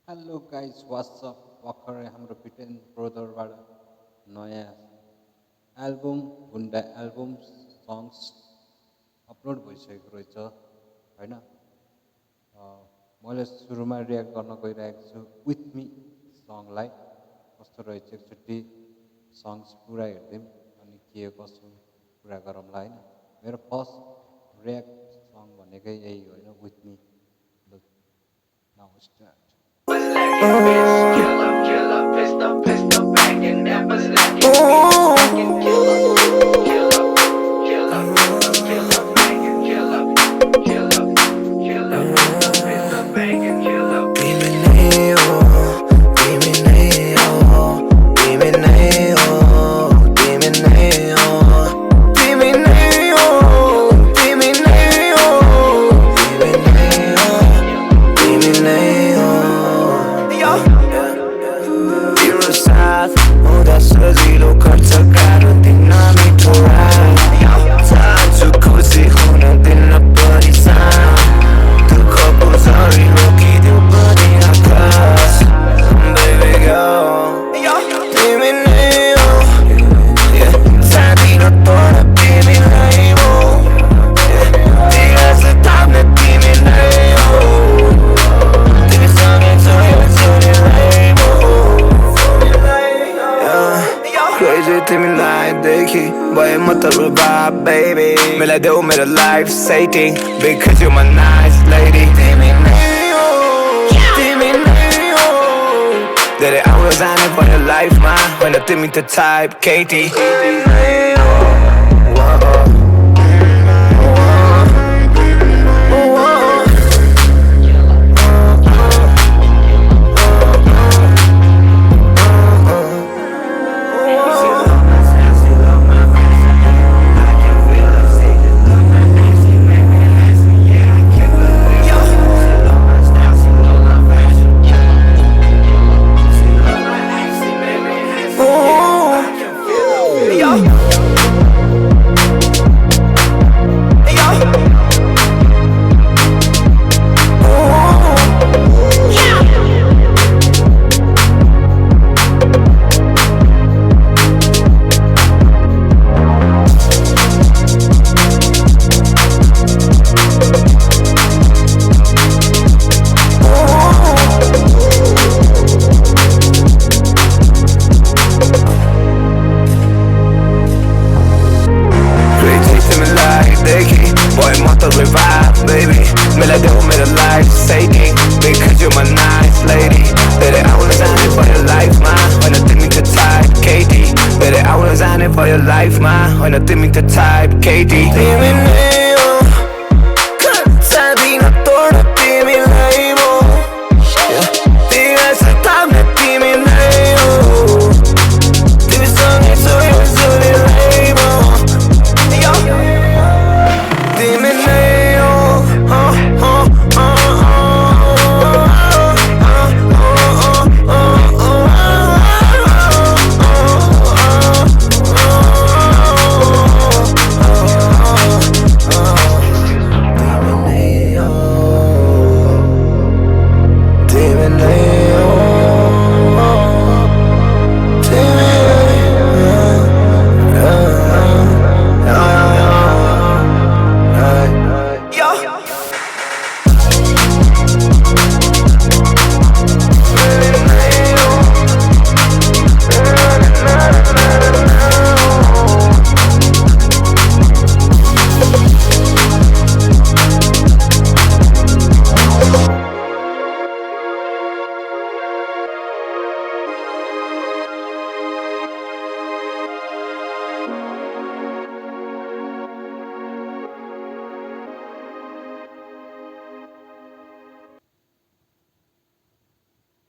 hello guys WhatsApp भर्खरै हाम्रो बिटेन ब्रदरबाट नयाँ एल्बम हुन्डा एल्बम सङ्ग्स अपलोड भइसकेको रहेछ होइन मैले सुरुमा रियाक्ट गर्न गइरहेको छु विथ मी सङलाई कस्तो रहेछ एकचोटि सङ्ग्स पुरा हेरिदिउँ अनि के कसो कुरा गरौँला होइन मेरो फर्स्ट रियाक्ट सङ भनेकै यही होइन विथ मी ल नाउ स्टार्ट तिमीलाई देखि भए म त रुबाब baby मिलाइदेऊ मेरो life setting because you're my nice lady तिमी नै हो तिमी नै हो धेरै आउन जाने भयो लाइफमा होइन तिमी त टाइप केटी Revive, baby मिलाइदेऊ मेरो life setting because you're my nice lady धेरै आउन जाने भयो लाइफमा होइन तिमी त टाइप केटी धेरै आउन जाने भयो लाइफमा होइन तिमी त टाइप केटी तिमी नै हो सादिन तोड तिमीलाई हो तिमीलाई सताउने तिमी नै हो तिमीसँगै छोयो जोडीलाई हो तिमी नै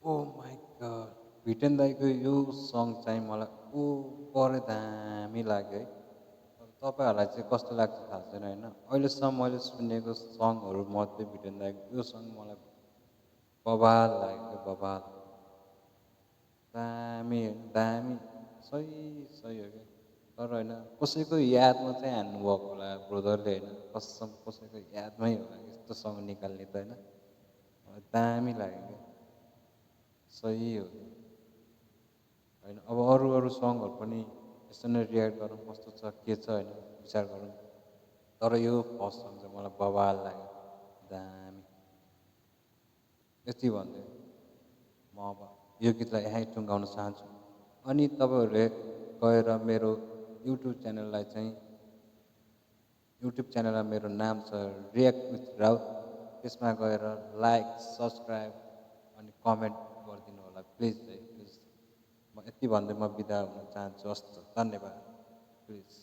ओ माई गड भिटेन दाईको यो सङ चाहिँ मलाई परे दामी लाग्यो है तपाईँहरूलाई चाहिँ कस्तो लाग्छ थाहा छैन होइन अहिलेसम्म मैले सुनेको सङहरू मध्ये भिटेन दाईको यो सङ मलाई बवाल लाग्यो बवाल दामी दामी सही सही हो क्या तर होइन कसैको यादमा चाहिँ हान्नुभएको होला ब्रदरले होइन कसम कसैको यादमै होला यस्तो सङ निकाल्ने त होइन मलाई दामी लाग्यो क्या सही हो त्यो होइन अब अरू अरू सङहरू पनि यसो नै रियाक्ट गरौँ कस्तो छ के छ होइन विचार गरौँ तर यो फर्स्ट सङ चाहिँ मलाई बवाल लाग्यो दामी यति भन्दै म अब यो गीतलाई यहीँ टुङ्गाउन चाहन्छु अनि तपाईँहरूले गएर मेरो युट्युब च्यानललाई चाहिँ युट्युब च्यानलमा मेरो नाम छ रियाक्ट विथ राउत त्यसमा गएर लाइक सब्सक्राइब अनि कमेन्ट गरिदिनु होला प्लिज है प्लिज म यति भन्दै म बिदा हुन चाहन्छु हस् त धन्यवाद प्लिज